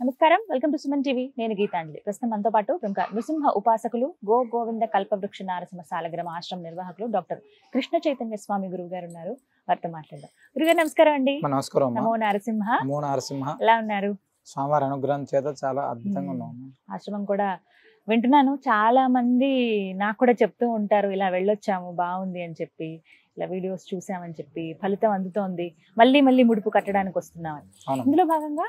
నమస్కారం, welcome to Suman TV. నేను గీతాంజలి. ప్రస్తుతం మనతో పాటు ప్రముఖ నృసింహ ఉపాసకులు గోవింద కల్పవృక్ష నారసింహ సాలగ్రామ ఆశ్రమ నిర్వాహకులు డాక్టర్ కృష్ణ చైతన్య స్వామి గురువు గారు ఉన్నారు. వారితో మాట్లాడదాం. గురుగారు నమస్కారం అండి. నమస్కారం. నమో నరసింహ. నమో నరసింహ. ఎలా ఉన్నారు? స్వామివారి అనుగ్రహం చేత చాలా అద్భుతంగా ఉన్నాము. ఆశ్రమం కూడా వింటున్నాను, చాలా మంది నాకు కూడా చెప్తూ ఉంటారు, ఇలా వెళ్ళొచ్చాము బాగుంది అని చెప్పి, ఇలా వీడియోస్ చూసామని చెప్పి, ఫలితం అందుతోంది, మళ్ళీ మళ్ళీ ముడుపు కట్టడానికి వస్తున్నామని. ఇందులో భాగంగా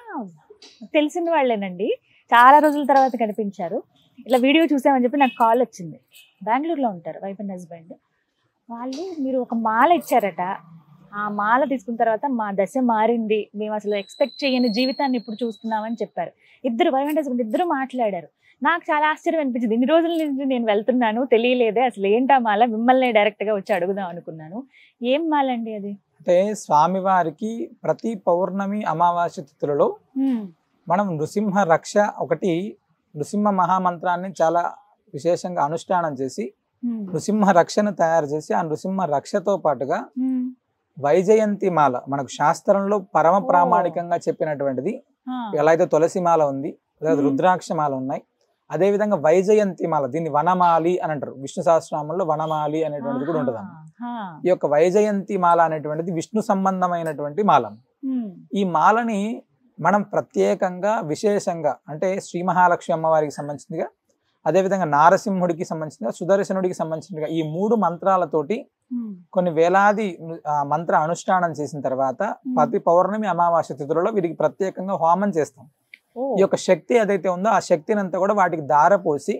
తెలిసిన వాళ్ళేనండి, చాలా రోజుల తర్వాత కనిపించారు. ఇలా వీడియో చూసామని చెప్పి నాకు కాల్ వచ్చింది. బెంగళూరులో ఉంటారు వైఫ్ అండ్ హస్బెండ్. వాళ్ళు మీరు ఒక మాల ఇచ్చారట, ఆ మాల తీసుకున్న తర్వాత మా దశ మారింది, మేము అసలు ఎక్స్పెక్ట్ చేయని జీవితాన్ని ఇప్పుడు చూస్తున్నామని చెప్పారు. ఇద్దరు వైఫ్ అండ్ హస్బెండ్ ఇద్దరు మాట్లాడారు. నాకు చాలా ఆశ్చర్యం అనిపించింది. ఇన్ని రోజుల నుంచి నేను వెళ్తున్నాను, తెలియలేదే అసలు ఏంటా మాల, మిమ్మల్ని డైరెక్ట్ గా వచ్చి అడుగుదాం అనుకున్నాను. ఏం మాల అండి అది? అంటే స్వామివారికి ప్రతి పౌర్ణమి అమావాస్య తిథులలో మనం నృసింహ రక్ష ఒకటి, నృసింహ మహామంత్రాన్ని చాలా విశేషంగా అనుష్ఠానం చేసి నృసింహ రక్షను తయారు చేసి, ఆ నృసింహ రక్షతో పాటుగా వైజయంతి మాల మనకు శాస్త్రంలో పరమ ప్రామాణికంగా చెప్పినటువంటిది. ఎలా అయితే తులసి మాల ఉంది, లేదా రుద్రాక్ష మాల ఉన్నాయి, అదే విధంగా వైజయంతి మాల, దీన్ని వనమాలి అని అంటారు. విష్ణు సహస్రనామంలో వనమాలి అనేటువంటిది కూడా ఉంటుంది. ఈ యొక్క వైజయంతి మాల అనేటువంటిది విష్ణు సంబంధమైనటువంటి మాల. ఈ మాలని మనం ప్రత్యేకంగా విశేషంగా, అంటే శ్రీ మహాలక్ష్మి అమ్మవారికి సంబంధించినదిగా, అదేవిధంగా నారసింహుడికి సంబంధించినగా, సుదర్శనుడికి సంబంధించినగా ఈ మూడు మంత్రాలతోటి కొన్ని వేలాది మంత్ర అనుష్ఠానం చేసిన తర్వాత ప్రతి పౌర్ణమి అమావాస్య తిథులలో వీరికి ప్రత్యేకంగా హోమం చేస్తాం. ఈ యొక్క శక్తి ఏదైతే ఉందో ఆ శక్తిని అంతా కూడా వాటికి దారపోసి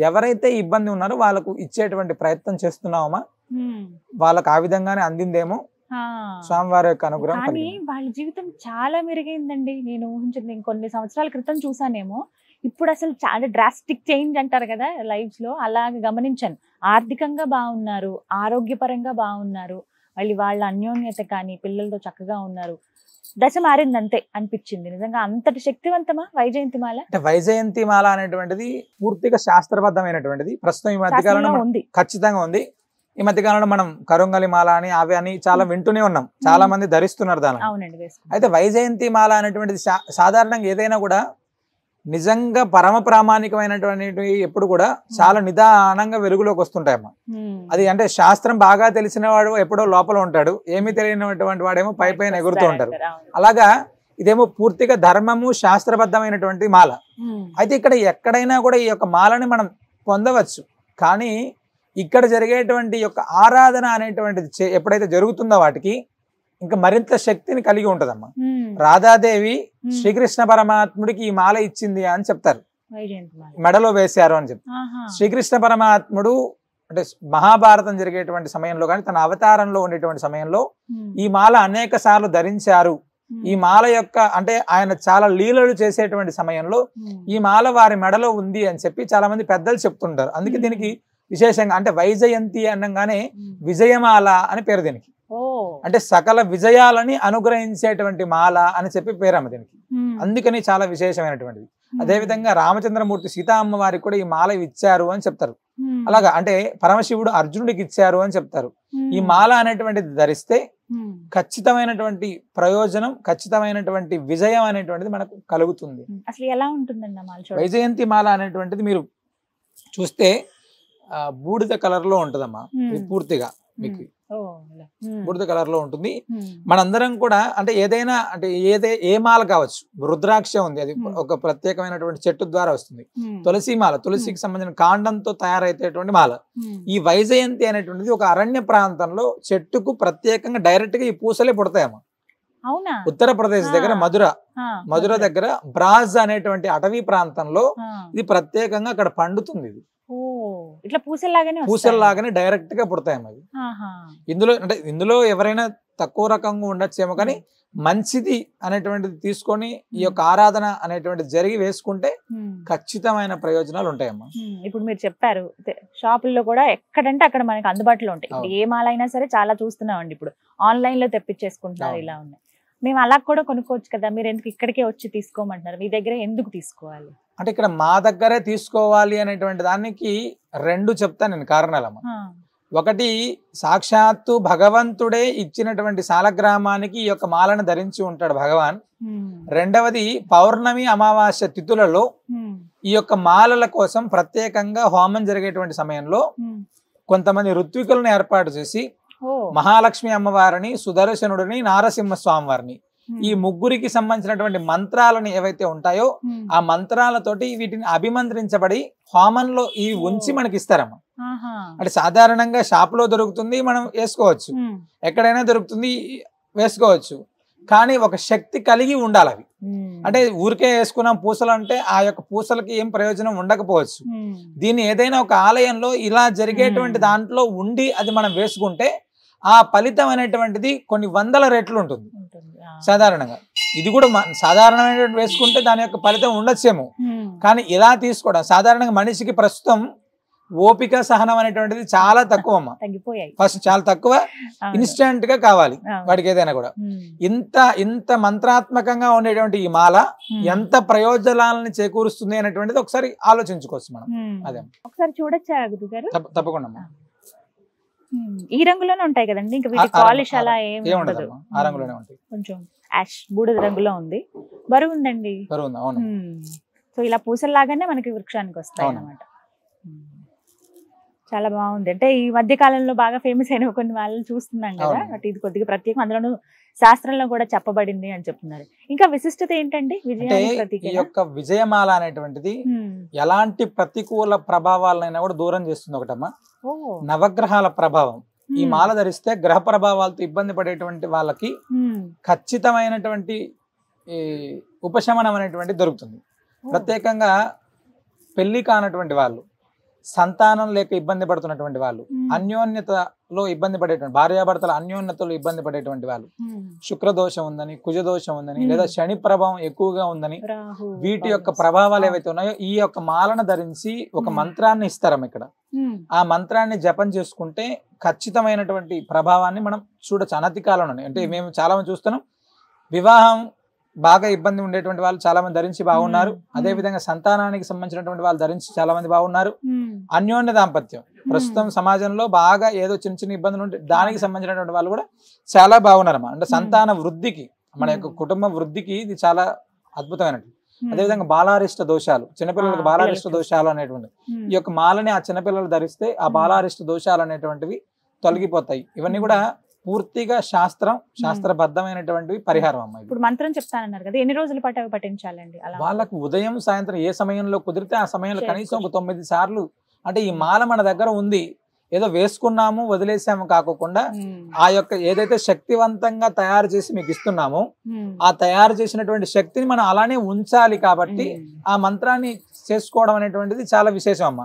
ఎవరైతే ఇబ్బంది ఉన్నారో వాళ్ళకు ఇచ్చేటువంటి ప్రయత్నం చేస్తున్నామా, వాళ్ళకు ఆ విధంగానే అందిందేమో స్వామివారి యొక్క అనుగ్రహం. కానీ వాళ్ళ జీవితం చాలా మెరుగైందండి. నేను ఊహించింది కొన్ని సంవత్సరాల క్రితం చూసానేమో, ఇప్పుడు అసలు చాలా డ్రాస్టిక్ చేంజ్ అంటారు కదా లైఫ్ లో, అలాగే గమనించాను. ఆర్థికంగా బాగున్నారు, ఆరోగ్యపరంగా బాగున్నారు, మళ్ళీ వాళ్ళ అన్యోన్యత కానీ పిల్లలతో చక్కగా ఉన్నారు. దశ మారింది అంతే అనిపించింది. నిజంగా అంతటి శక్తివంతమా వైజయంతి మాల? అంటే వైజయంతి మాల అనేటువంటిది పూర్తిగా శాస్త్రబద్ధమైనటువంటిది. ప్రస్తుతం ఈ మధ్యకాలంలో ఉంది, ఖచ్చితంగా ఉంది. ఈ మధ్యకాలంలో మనం కరుంగలి మాల అని అవి అని చాలా వింటూనే ఉన్నాం, చాలా మంది ధరిస్తున్నారు దాన్ని. అవునండి. అయితే వైజయంతి మాల అనేటువంటిది సాధారణంగా ఏదైనా కూడా నిజంగా పరమ ప్రామాణికమైనటువంటి ఎప్పుడు కూడా చాలా నిదానంగా వెలుగులోకి వస్తుంటాయమ్మా. అది అంటే శాస్త్రం బాగా తెలిసిన వాడు ఎప్పుడో లోపల ఉంటాడు, ఏమీ తెలియనటువంటి వాడేమో పై పైన ఎగురుతూ ఉంటారు. అలాగా ఇదేమో పూర్తిగా ధర్మము శాస్త్రబద్ధమైనటువంటి మాల. అయితే ఇక్కడ ఎక్కడైనా కూడా ఈ యొక్క మాలని మనం పొందవచ్చు, కానీ ఇక్కడ జరిగేటువంటి యొక్క ఆరాధన అనేటువంటిది ఎప్పుడైతే జరుగుతుందో వాటికి ఇంకా మరింత శక్తిని కలిగి ఉంటదమ్మా. రాధాదేవి శ్రీకృష్ణ పరమాత్ముడికి ఈ మాల ఇచ్చింది అని చెప్తారు, మెడలో వేశారు అని చెప్తారు. శ్రీకృష్ణ పరమాత్ముడు అంటే మహాభారతం జరిగేటువంటి సమయంలో కానీ తన అవతారంలో ఉండేటువంటి సమయంలో ఈ మాల అనేక సార్లు ధరించారు. ఈ మాల యొక్క అంటే ఆయన చాలా లీలలు చేసేటువంటి సమయంలో ఈ మాల వారి మెడలో ఉంది అని చెప్పి చాలా మంది పెద్దలు చెప్తుంటారు. అందుకే దీనికి విశేషంగా అంటే వైజయంతి అనగానే విజయమాల అని పేరు దీనికి. అంటే సకల విజయాలని అనుగ్రహించేటువంటి మాల అని చెప్పి పేరమ్మ దీనికి. అందుకని చాలా విశేషమైనటువంటిది. అదేవిధంగా రామచంద్రమూర్తి సీతా అమ్మవారికి కూడా ఈ మాల ఇచ్చారు అని చెప్తారు. అలాగా అంటే పరమశివుడు అర్జునుడికి ఇచ్చారు అని చెప్తారు. ఈ మాల అనేటువంటిది ధరిస్తే ఖచ్చితమైనటువంటి ప్రయోజనం, ఖచ్చితమైనటువంటి విజయం అనేటువంటిది మనకు కలుగుతుంది. అసలు ఎలా ఉంటుందండి వైజయంతి మాల అనేటువంటిది మీరు చూస్తే బూడిద కలర్ లో ఉంటదమ్మా. పూర్తిగా మీకు బూడిద కలర్ లో ఉంటుంది. మనందరం కూడా అంటే ఏదైనా అంటే ఏ మాల కావచ్చు, రుద్రాక్ష ఉంది, అది ఒక ప్రత్యేకమైనటువంటి చెట్టు ద్వారా వస్తుంది. తులసి మాల, తులసికి సంబంధించిన కాండంతో తయారైతేటువంటి మాల. ఈ వైజయంతి అనేటువంటిది ఒక అరణ్య ప్రాంతంలో చెట్టుకు ప్రత్యేకంగా డైరెక్ట్ గా ఈ పూసలే పుడతాయమ్మా. ఉత్తరప్రదేశ్ దగ్గర మధుర దగ్గర బ్రాజ్ అనేటువంటి అటవీ ప్రాంతంలో ఇది ప్రత్యేకంగా అక్కడ పండుతుంది. ఇది ఇట్లా పూసల్లాగానే డైరెక్ట్ గా పుడతాయమ్మా. ఇందులో ఎవరైనా తక్కువ రకంగా ఉండొచ్చేమో, కానీ మంచిది అనేటువంటిది తీసుకొని ఈ యొక్క ఆరాధన అనేటువంటిది జరిగి వేసుకుంటే ఖచ్చితమైన ప్రయోజనాలు ఉంటాయమ్మా. ఇప్పుడు మీరు చెప్పారు షాపుల్లో కూడా ఎక్కడంటే అక్కడ మనకి అందుబాటులో ఉంటాయి. ఏ మాల అయినా సరే చాలా చూస్తున్నామండి, ఇప్పుడు ఆన్లైన్ లో తెప్పించేసుకుంటున్నారు. ఇలా ఉన్నాయి, మేము అలా కూడా కొనుక్కోవచ్చు కదా, మీరు ఎందుకు ఇక్కడికే వచ్చి తీసుకోమంటున్నారు, మీ దగ్గర ఎందుకు తీసుకోవాలి? అంటే ఇక్కడ మా దగ్గరే తీసుకోవాలి అనేటువంటి దానికి రెండు చెప్తాను నేను కారణాలమ్మా. ఒకటి సాక్షాత్తు భగవంతుడే ఇచ్చినటువంటి సాలగ్రామానికి ఈ యొక్క మాలను ధరించి ఉంటాడు భగవాన్. రెండవది పౌర్ణమి అమావాస్య తిథులలో ఈ యొక్క మాలల కోసం ప్రత్యేకంగా హోమం జరిగేటువంటి సమయంలో కొంతమంది ఋత్వికులను ఏర్పాటు చేసి మహాలక్ష్మి అమ్మవారిని, సుదర్శనుడిని, నారసింహస్వామి వారిని ఈ ముగ్గురికి సంబంధించినటువంటి మంత్రాలను ఏవైతే ఉంటాయో ఆ మంత్రాలతోటి వీటిని అభిమంత్రించబడి హోమంలో ఈ ఉంచి మనకి ఇస్తారమ్మా. అంటే సాధారణంగా షాప్ లో దొరుకుతుంది, మనం వేసుకోవచ్చు, ఎక్కడైనా దొరుకుతుంది వేసుకోవచ్చు, కానీ ఒక శక్తి కలిగి ఉండాలి అవి. అంటే ఊరికే వేసుకున్నాం పూసలు అంటే ఆ యొక్క పూసలకి ఏం ప్రయోజనం ఉండకపోవచ్చు. దీన్ని ఏదైనా ఒక ఆలయంలో ఇలా జరిగేటువంటి దాంట్లో ఉండి అది మనం వేసుకుంటే ఆ ఫలితం అనేటువంటిది కొన్ని వందల రెట్లు ఉంటుంది సాధారణంగా. ఇది కూడా సాధారణమైన వేసుకుంటే దాని యొక్క ఫలితం ఉండొచ్చేమో, కానీ ఇలా తీసుకోవడం సాధారణంగా మనిషికి ప్రస్తుతం ఓపిక సహనం అనేటువంటిది చాలా తక్కువ అమ్మా. ఫస్ట్ చాలా తక్కువ, ఇన్స్టెంట్ గా కావాలి వాడికి ఏదైనా కూడా. ఇంత మంత్రాత్మకంగా ఉండేటువంటి ఈ మాల ఎంత ప్రయోజనాలను చేకూరుస్తుంది అనేటువంటిది ఒకసారి ఆలోచించుకోవచ్చు మనం. అదే ఒకసారి చూడొచ్చా గురుగారు? తప్పకుండా. ఈ రంగులోనే ఉంటాయి కదండి, ఇంకా వీటి పాలిష్ అలా ఏమి ఉండదు, ఆ రంగులోనే ఉంటాయి. కొంచెం యాష్ బూడిద రంగులో ఉంది, బరువు ఉందండి. సో ఇలా పూసల్లాగానే మనకి వృక్షానికి వస్తాయి అన్నమాట. చాలా బాగుంది. అంటే ఈ మధ్య కాలంలో బాగా ఫేమస్ అయిన కొన్ని వాళ్ళని చూస్తున్నాం కదా, బట్ ఇది కొద్దిగా ప్రత్యేకం, అందులోనూ శాస్త్రంలో కూడా చెప్పబడింది అని చెప్తున్నారు. ఇంకా విశిష్టత ఏంటండి విజయానికి? ఈ యొక్క విజయమాల అనేటువంటిది ఎలాంటి ప్రతికూల ప్రభావాలైనా కూడా దూరం చేస్తుంది. ఒకటమ్మా నవగ్రహాల ప్రభావం. ఈ మాల ధరిస్తే గ్రహ ప్రభావాలతో ఇబ్బంది పడేటువంటి వాళ్ళకి ఖచ్చితమైనటువంటి ఉపశమనం అనేటువంటి దొరుకుతుంది. ప్రత్యేకంగా పెళ్లి కానటువంటి వాళ్ళు, సంతానం లేక ఇబ్బంది పడుతున్నటువంటి వాళ్ళు, అన్యోన్యతలో ఇబ్బంది పడేటువంటి భార్యాభర్తల అన్యోన్యతలో ఇబ్బంది పడేటువంటి వాళ్ళు, శుక్రదోషం ఉందని, కుజదోషం ఉందని, లేదా శని ప్రభావం ఎక్కువగా ఉందని, వీటి యొక్క ప్రభావాలు ఏవైతే ఉన్నాయో ఈ యొక్క మాలను ధరించి ఒక మంత్రాన్ని ఇస్తారమ్మ ఇక్కడ. ఆ మంత్రాన్ని జపం చేసుకుంటే ఖచ్చితమైనటువంటి ప్రభావాన్ని మనం చూడొచ్చు. అనతి కాలంలోనే, అంటే మేము చాలా మంది చూస్తున్నాం, వివాహం బాగా ఇబ్బంది ఉండేటువంటి వాళ్ళు చాలా మంది ధరించి బాగున్నారు. అదే విధంగా సంతానానికి సంబంధించినటువంటి వాళ్ళు ధరించి చాలా మంది బాగున్నారు. అన్యోన్య దాంపత్యం ప్రస్తుతం సమాజంలో బాగా ఏదో చిన్న చిన్న ఇబ్బందులు ఉంటే దానికి సంబంధించినటువంటి వాళ్ళు కూడా చాలా బాగున్నారమ్మా. అంటే సంతాన వృద్ధికి, మన యొక్క కుటుంబ వృద్ధికి ఇది చాలా అద్భుతమైనటువంటి. అదేవిధంగా బాలారిష్ట దోషాలు, చిన్నపిల్లలకు బాలారిష్ట దోషాలు అనేటువంటి ఈ యొక్క మాలని ఆ చిన్నపిల్లలు ధరిస్తే ఆ బాలారిష్ట దోషాలు అనేటువంటివి తొలగిపోతాయి. ఇవన్నీ కూడా పూర్తిగా శాస్త్రబద్ధమైనటువంటివి పరిహారం అమ్మ. ఇప్పుడు మంత్రం చెప్తానన్నారు కదా, ఎన్ని రోజుల పాటు అవి పఠించాలండి? వాళ్ళకు ఉదయం సాయంత్రం ఏ సమయంలో కుదిరితే ఆ సమయంలో కనీసం ఒక 9 సార్లు. అంటే ఈ మాల మన దగ్గర ఉంది, ఏదో వేసుకున్నాము వదిలేసాము కాకుండా ఆ యొక్క ఏదైతే శక్తివంతంగా తయారు చేసి మీకు ఇస్తున్నామో ఆ తయారు చేసినటువంటి శక్తిని మనం అలానే ఉంచాలి. కాబట్టి ఆ మంత్రాన్ని చేసుకోవడం అనేటువంటిది చాలా విశేషం అమ్మ.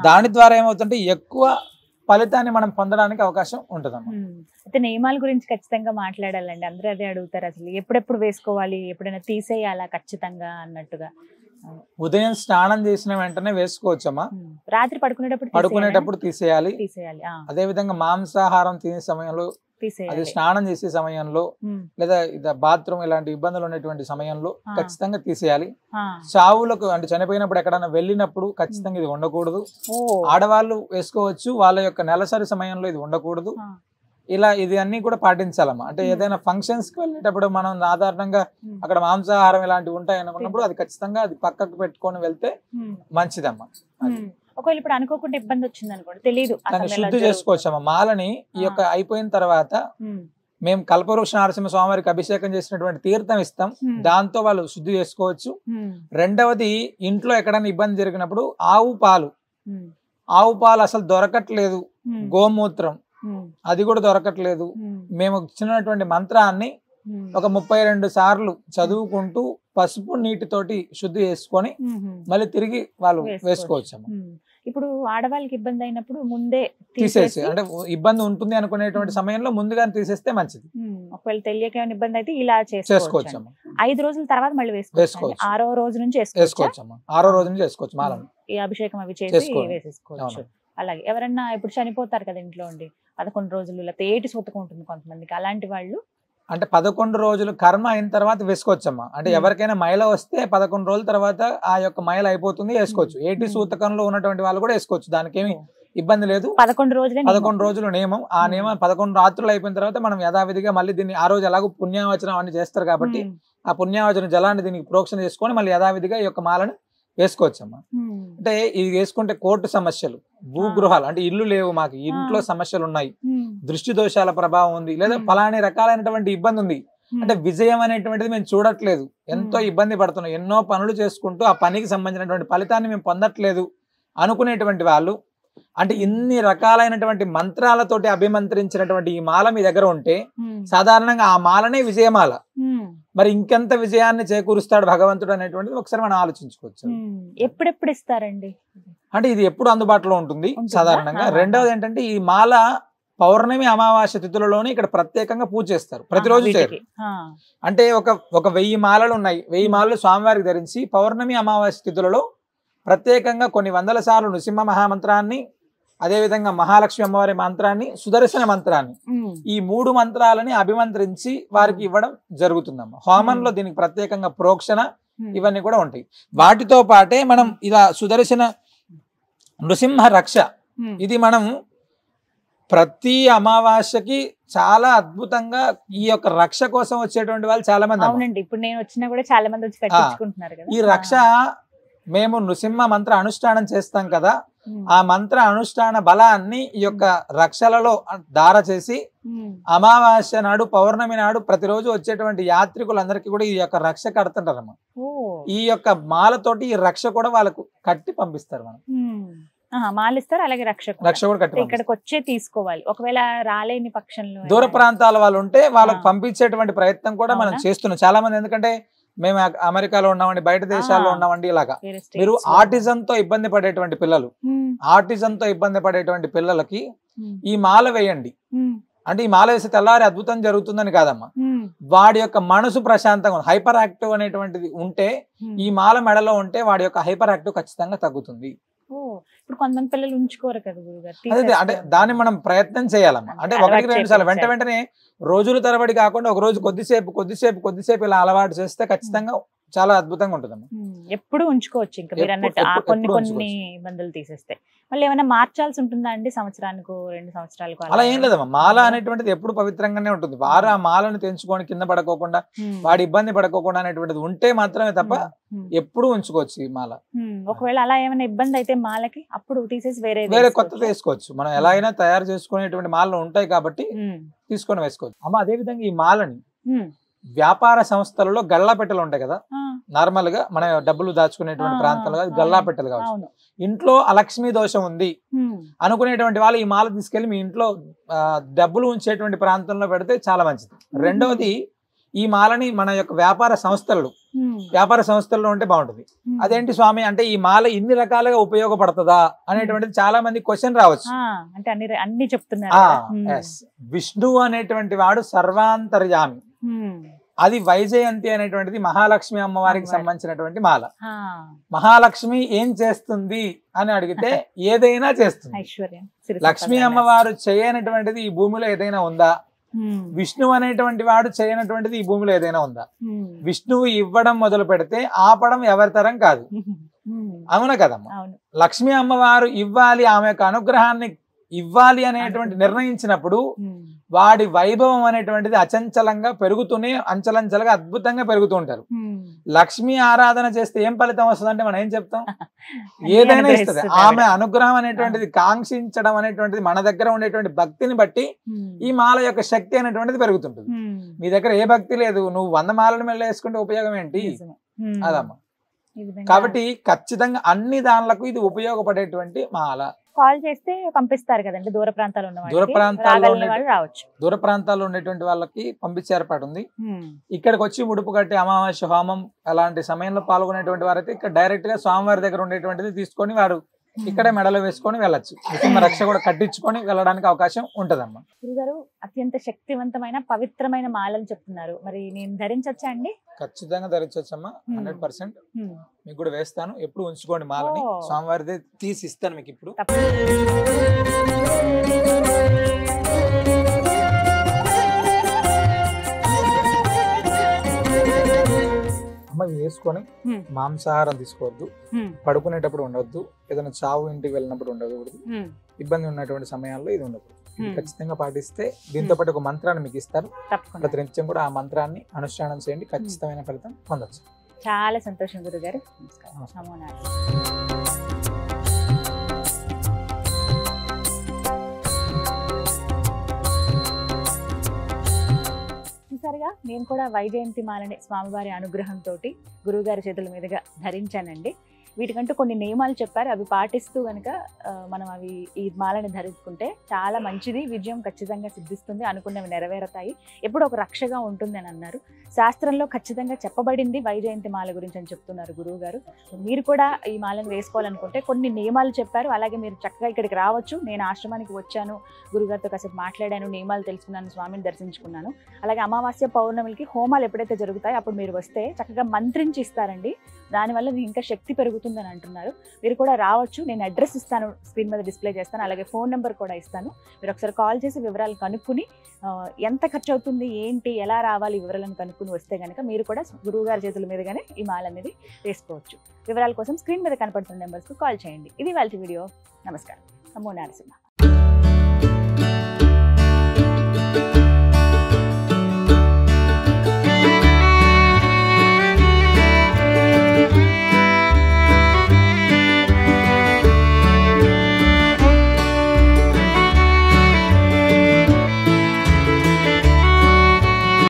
దాని ద్వారా ఏమవుతుంటే ఎక్కువ ఫలితాన్ని మనం పొందడానికి అవకాశం ఉంటుందమ్మా. అయితే నియమాల గురించి ఖచ్చితంగా మాట్లాడాలండి, అందరూ అదే అడుగుతారు, అసలు ఎప్పుడెప్పుడు వేసుకోవాలి, ఎప్పుడైనా తీసేయాలా ఖచ్చితంగా అన్నట్టుగా. ఉదయం స్నానం చేసిన వెంటనే వేసుకోవచ్చమ్మా, రాత్రి పడుకునేటప్పుడు తీసేయాలి. అదే విధంగా మాంసాహారం తినే సమయంలో, అది స్నానం చేసే సమయంలో, లేదా బాత్రూమ్ ఇలాంటి ఇబ్బందులు ఉన్నటువంటి సమయంలో ఖచ్చితంగా తీసేయాలి. చావులకు అంటే చనిపోయినప్పుడు ఎక్కడైనా వెళ్ళినప్పుడు ఖచ్చితంగా ఇది ఉండకూడదు. ఆడవాళ్ళు వేసుకోవచ్చు, వాళ్ళ యొక్క నెలసరి సమయంలో ఇది ఉండకూడదు. ఇలా ఇది అన్ని కూడా పాటించాలమ్మా. అంటే ఏదైనా ఫంక్షన్స్ కి వెళ్ళేటప్పుడు మనం సాధారణంగా అక్కడ మాంసాహారం ఇలాంటివి ఉంటాయి అనుకున్నప్పుడు అది ఖచ్చితంగా అది పక్కకు పెట్టుకొని వెళ్తే మంచిదమ్మా. ఒకవేళ ఇప్పుడు అనుకోకుండా ఇబ్బంది వచ్చింది అనుకోండి, తెలియదు, శుద్ధి చేసుకోవచ్చమ్మా. మాలని ఈ యొక్క అయిపోయిన తర్వాత మేము కల్పవృక్ష నరసింహ స్వామివారికి అభిషేకం చేసినటువంటి తీర్థం ఇస్తాం, దాంతో వాళ్ళు శుద్ధి చేసుకోవచ్చు. రెండవది, ఇంట్లో ఎక్కడైనా ఇబ్బంది జరిగినప్పుడు ఆవు పాలు అసలు దొరకట్లేదు, గోమూత్రం అది కూడా దొరకట్లేదు, మేము ఇచ్చినటువంటి మంత్రాన్ని ఒక 32 సార్లు చదువుకుంటూ పసుపు నీటితోటి శుద్ధి చేసుకొని మళ్ళీ తిరిగి వాళ్ళు వేసుకోవచ్చు. ఇప్పుడు ఆడవాళ్ళకి ఇబ్బంది అయినప్పుడు ముందే తీసేసి, అంటే ఇబ్బంది ఉంటుంది అనుకునేటువంటి సమయంలో ముందుగానే తీసేస్తే మంచిది. ఒకవేళ తెలియక ఏమైనా ఇబ్బంది అయితే ఇలా చేసుకోవచ్చు. 5 రోజుల తర్వాత మళ్ళీ వేసుకోవచ్చు. 6వ రోజు నుంచి వేసుకోవచ్చు. 6వ రోజు నుంచి వేసుకోవచ్చు. మాలను ఈ అభిషేకం అవి చేసి వేసేసుకోవచ్చు. అలాగే ఎవరన్నా ఇప్పుడు చనిపోతారు కదా ఇంట్లో ఉండి 11 రోజులు, లేకపోతే ఏటి సూతకం ఉంటుంది కొంతమందికి, అలాంటి వాళ్ళు అంటే 11 రోజులు కర్మ అయిన తర్వాత వేసుకోవచ్చమ్మా. అంటే ఎవరికైనా మైల వస్తే 11 రోజుల తర్వాత ఆ యొక్క మైల అయిపోతుంది, వేసుకోవచ్చు. ఏటి సూతకంలో ఉన్నటువంటి వాళ్ళు కూడా వేసుకోవచ్చు, దానికి ఏమి ఇబ్బంది లేదు. 11 రోజులే 11 రోజులు నియమం. ఆ నియమం 11 రాత్రులు అయిపోయిన తర్వాత మనం యథావిధిగా మళ్ళీ దీన్ని ఆ రోజు ఎలాగో పుణ్యావచనం అన్ని చేస్తారు కాబట్టి ఆ పుణ్యావచన జలాన్ని దీనికి ప్రోక్షణ చేసుకొని మళ్ళీ యథావిధిగా ఈ యొక్క మాలను వేసుకోవచ్చమ్మా. అంటే ఇది వేసుకుంటే కోర్టు సమస్యలు, భూగృహాలు అంటే ఇల్లు లేవు మాకు, ఇంట్లో సమస్యలు ఉన్నాయి, దృష్టి దోషాల ప్రభావం ఉంది, లేదా ఫలాని రకాలైనటువంటి ఇబ్బంది ఉంది అంటే విజయం అనేటువంటిది మేము చూడట్లేదు, ఎంతో ఇబ్బంది పడుతున్నాం, ఎన్నో పనులు చేసుకుంటూ ఆ పనికి సంబంధించినటువంటి ఫలితాన్ని మేము పొందట్లేదు అనుకునేటువంటి వాళ్ళు, అంటే ఇన్ని రకాలైనటువంటి మంత్రాలతోటి అభిమంత్రించినటువంటి ఈ మాల మీ దగ్గర ఉంటే సాధారణంగా ఆ మాలనే విజయమాల. మరి ఇంకెంత విజయాన్ని చేకూరుస్తాడు భగవంతుడు అనేటువంటిది ఒకసారి మనం ఆలోచించుకోవచ్చు. ఎప్పుడెప్పుడు ఇస్తారండి అంటే ఇది ఎప్పుడు అందుబాటులో ఉంటుంది సాధారణంగా. రెండవది ఏంటంటే ఈ మాల పౌర్ణమి అమావాస్య తిథులలోనే ఇక్కడ ప్రత్యేకంగా పూజ చేస్తారు, ప్రతిరోజు చేయరు. అంటే ఒక 1000 మాలలు ఉన్నాయి, 1000 మాలలు స్వామివారికి ధరించి పౌర్ణమి అమావాస్య తిథులలో ప్రత్యేకంగా కొన్ని వందల సార్లు నృసింహ మహామంత్రాన్ని, అదేవిధంగా మహాలక్ష్మి అమ్మవారి మంత్రాన్ని, సుదర్శన మంత్రాన్ని, ఈ 3 మంత్రాలని అభిమంత్రించి వారికి ఇవ్వడం జరుగుతుందమ్మా. హోమంలో దీనికి ప్రత్యేకంగా ప్రోక్షణ ఇవన్నీ కూడా ఉంటాయి. వాటితో పాటే మనం ఇలా సుదర్శన నృసింహ రక్ష, ఇది మనం ప్రతి అమావాస్యకి చాలా అద్భుతంగా ఈ యొక్క రక్ష కోసం వచ్చేటువంటి వాళ్ళు చాలా మంది. అవునండి, ఇప్పుడు నేను వచ్చినా కూడా చాలా మంది వచ్చి కట్టించుకుంటున్నారు కదా. ఈ రక్ష మేము నృసింహ మంత్ర అనుష్ఠానం చేస్తాం కదా, ఆ మంత్ర అనుష్ఠాన బలాన్ని ఈ యొక్క రక్షలలో ధార చేసి అమావాస్య నాడు పౌర్ణమి నాడు ప్రతిరోజు వచ్చేటువంటి యాత్రికులందరికీ కూడా ఈ యొక్క రక్ష కడుతుంటారమ్మా. ఈ యొక్క మాలతోటి ఈ రక్ష కూడా వాళ్ళకు కట్టి పంపిస్తారు. మనం మాలిస్తారు, అలాగే రక్ష కూడా కట్టి ఇక్కడికి వచ్చే తీసుకోవాలి. ఒకవేళ రాలేని పక్షంలో దూర ప్రాంతాల వాళ్ళు ఉంటే వాళ్ళకి పంపించేటువంటి ప్రయత్నం కూడా మనం చేస్తున్నాం చాలా మంది. ఎందుకంటే మేము అమెరికాలో ఉన్నామండి, బయట దేశాల్లో ఉన్నామండి, ఇలాగా మీరు ఆటిజంతో ఇబ్బంది పడేటువంటి పిల్లలు, ఆటిజంతో ఇబ్బంది పడేటువంటి పిల్లలకి ఈ మాల వేయండి అంటే ఈ మాల వేసి తెల్లారి అద్భుతం జరుగుతుందని కాదమ్మా, వాడి యొక్క మనసు ప్రశాంతంగా, హైపర్ యాక్టివ్ అనేటువంటిది ఉంటే ఈ మాల మెడలో ఉంటే వాడి యొక్క హైపర్ యాక్టివ్ ఖచ్చితంగా తగ్గుతుంది. ఇప్పుడు కొంతమంది పిల్లలు ఉంచుకోరు కదా గురుగారు. అదే అంటే దాన్ని మనం ప్రయత్నం చేయాలమ్మా. అంటే 1-2 సార్లు వెంటనే రోజుల తరబడి కాకుండా ఒక రోజు కొద్దిసేపు ఇలా అలవాటు చేస్తే ఖచ్చితంగా చాలా అద్భుతంగా ఉంటుందమ్మా. ఎప్పుడు ఉంచుకోవచ్చు ఇంకా మీరు అన్నట్టు కొన్ని ఇబ్బందులు తీసేస్తే. మళ్ళీ ఏమైనా మార్చాల్సి ఉంటుందా అండి సంవత్సరానికి 2 సంవత్సరాలకు? అలా ఏం లేదమ్మా, మాల అనేటువంటిది ఎప్పుడు పవిత్రంగానే ఉంటుంది. వారు ఆ మాలను తెంచుకొని కింద పడుకోకుండా, వాడి ఇబ్బంది పడుకోకుండా అనేటువంటిది ఉంటే మాత్రమే తప్ప ఎప్పుడు ఉంచుకోవచ్చు ఈ మాల. ఒకవేళ అలా ఏమైనా ఇబ్బంది అయితే మాలకి అప్పుడు తీసేసి వేరే కొత్తది వేసుకోవచ్చు. మనం ఎలా అయినా తయారు చేసుకునేటువంటి మాలలు ఉంటాయి కాబట్టి తీసుకొని వేసుకోవచ్చు అమ్మ. అదే విధంగా ఈ మాలని వ్యాపార సంస్థలలో గల్లాపెట్టెలు ఉంటాయి కదా, నార్మల్ గా మన డబ్బులు దాచుకునేటువంటి ప్రాంతాలుగా గల్లాపెట్టెలు కావచ్చు. ఇంట్లో అలక్ష్మీ దోషం ఉంది అనుకునేటువంటి వాళ్ళు ఈ మాల తీసుకెళ్లి మీ ఇంట్లో డబ్బులు ఉంచేటువంటి ప్రాంతంలో పెడితే చాలా మంచిది. రెండవది ఈ మాలని మన యొక్క వ్యాపార సంస్థల్లో ఉంటే బాగుంటుంది. అదేంటి స్వామి అంటే ఈ మాల ఇన్ని రకాలుగా ఉపయోగపడుతుందా అనేటువంటిది చాలా మంది క్వశ్చన్ రావచ్చు. అన్ని చెప్తున్నారు. విష్ణువు అనేటువంటి వాడు సర్వాంతర్యామి, అది వైజయంతి అనేటువంటిది మహాలక్ష్మి అమ్మవారికి సంబంధించినటువంటి మాల. మహాలక్ష్మి ఏం చేస్తుంది అని అడిగితే ఏదైనా చేస్తుంది. లక్ష్మీ అమ్మవారు చేయనటువంటిది ఈ భూమిలో ఏదైనా ఉందా? విష్ణువు అనేటువంటి వాడు చేయనటువంటిది ఈ భూమిలో ఏదైనా ఉందా? విష్ణువు ఇవ్వడం మొదలు పెడితే ఆపడం ఎవరి తరం కాదు, అవునా కదమ్మా? లక్ష్మీ అమ్మవారు ఇవ్వాలి, ఆమె యొక్క అనుగ్రహాన్ని ఇవ్వాలి అనేటువంటి నిర్ణయించినప్పుడు వాడి వైభవం అనేటువంటిది అచంచలంగా పెరుగుతూనే అంచలంచలుగా అద్భుతంగా పెరుగుతూ ఉంటారు. లక్ష్మీ ఆరాధన చేస్తే ఏం ఫలితం వస్తుందంటే మనం ఏం చెప్తాం? ఏదైనా ఇస్తుంది. ఆమె అనుగ్రహం అనేటువంటిది కాంక్షించడం అనేటువంటిది మన దగ్గర ఉండేటువంటి భక్తిని బట్టి ఈ మాల యొక్క శక్తి అనేటువంటిది పెరుగుతుంటుంది. మీ దగ్గర ఏ భక్తి లేదు, నువ్వు 100 మాలను మెల్ల వేసుకుంటే ఉపయోగం ఏంటి? అదమ్మా. కాబట్టి ఖచ్చితంగా అన్ని దానిలకు ఇది ఉపయోగపడేటువంటి మాల. కాల్ చేస్తే పంపిస్తారు కదండి, దూర ప్రాంతాల్లో రావచ్చు. దూర ప్రాంతాల్లో ఉండేటువంటి వాళ్ళకి పంపించే ఏర్పాటు ఉంది. ఇక్కడికి వచ్చి ముడుపు కట్టి అమావాస్య హోమం అలాంటి సమయంలో పాల్గొనేటువంటి వారైతే ఇక్కడ డైరెక్ట్ గా స్వామివారి దగ్గర ఉండేటువంటిది తీసుకొని వారు ఇక్కడే మెడలో వేసుకొని వెళ్ళచ్చు. నృసింహ రక్ష కూడా కట్టించుకొని వెళ్ళడానికి అవకాశం ఉంటదమ్మా. గురుగారు అత్యంత శక్తివంతమైన పవిత్రమైన మాలలు చెప్తున్నారు, మరి నేను ధరించొచ్చా అండి? ఖచ్చితంగా ధరించొచ్చమ్మా, 100%. మీకు కూడా వేస్తాను, ఎప్పుడు ఉంచుకోండి మాలని. స్వామివారిదే తీసి ఇస్తాను మీకు ఇప్పుడు. అమ్మ వేసుకొని మాంసాహారం తీసుకోవద్దు, పడుకునేటప్పుడు ఉండొద్దు, ఏదైనా చావు ఇంటికి వెళ్ళినప్పుడు ఉండకూడదు, ఇబ్బంది ఉన్నటువంటి సమయాల్లో ఇది ఉండదు. Hmm. ఖచ్చితంగా పాటిస్తే దీంతో పాటు ఒక మంత్రాన్ని మీకు ఇస్తారు. తప్పకుండా ప్రతి నిత్యం కూడా ఆ మంత్రాన్ని అనుష్ఠానం చేయండి, ఖచ్చితమైన ఫలితం పొందొచ్చు. చాలా సంతోషం గురుగారు. నమస్కారం. నమస్కారం. నమో నారాయణ. చూసారుగా, నేను కూడా వైజయంతి మాలని స్వామివారి అనుగ్రహంతో గురువుగారి చేతుల మీదుగా ధరించానండి. వీటికంటూ కొన్ని నియమాలు చెప్పారు, అవి పాటిస్తూ కనుక మనం ఈ మాలని ధరించుకుంటే చాలా మంచిది, విజయం ఖచ్చితంగా సిద్ధిస్తుంది, అనుకున్నవి నెరవేరతాయి, ఎప్పుడు ఒక రక్షగా ఉంటుంది అని అన్నారు. శాస్త్రంలో ఖచ్చితంగా చెప్పబడింది వైజయంతి మాల గురించి అని చెప్తున్నారు గురువు గారు. మీరు కూడా ఈ మాలను వేసుకోవాలనుకుంటే కొన్ని నియమాలు చెప్పారు, అలాగే మీరు చక్కగా ఇక్కడికి రావచ్చు. నేను ఆశ్రమానికి వచ్చాను, గురుగారితో కాసేపు మాట్లాడాను, నియమాలు తెలుసుకున్నాను, స్వామిని దర్శించుకున్నాను. అలాగే అమావాస్య పౌర్ణమికి హోమాలు ఎప్పుడైతే జరుగుతాయో అప్పుడు మీరు వస్తే చక్కగా మంత్రించి ఇస్తారండి, దానివల్ల మీకు ఇంకా శక్తి పెరుగుతుందని అంటున్నారు. మీరు కూడా రావచ్చు, నేను అడ్రస్ ఇస్తాను, స్క్రీన్ మీద డిస్ప్లే చేస్తాను, అలాగే ఫోన్ నెంబర్ కూడా ఇస్తాను. మీరు ఒకసారి కాల్ చేసి వివరాలు కనుక్కుని ఎంత ఖర్చు అవుతుంది, ఏంటి, ఎలా రావాలి, వివరాలను కనుక్కుని వస్తే కనుక మీరు కూడా గురువు గారి చేతుల మీదుగానే ఈ మాల అనేది వేసుకోవచ్చు. వివరాల కోసం స్క్రీన్ మీద కనపడుతున్న నెంబర్స్కి కాల్ చేయండి. ఇది వాళ్ళ వీడియో. నమస్కారం. నమో నారసింహ.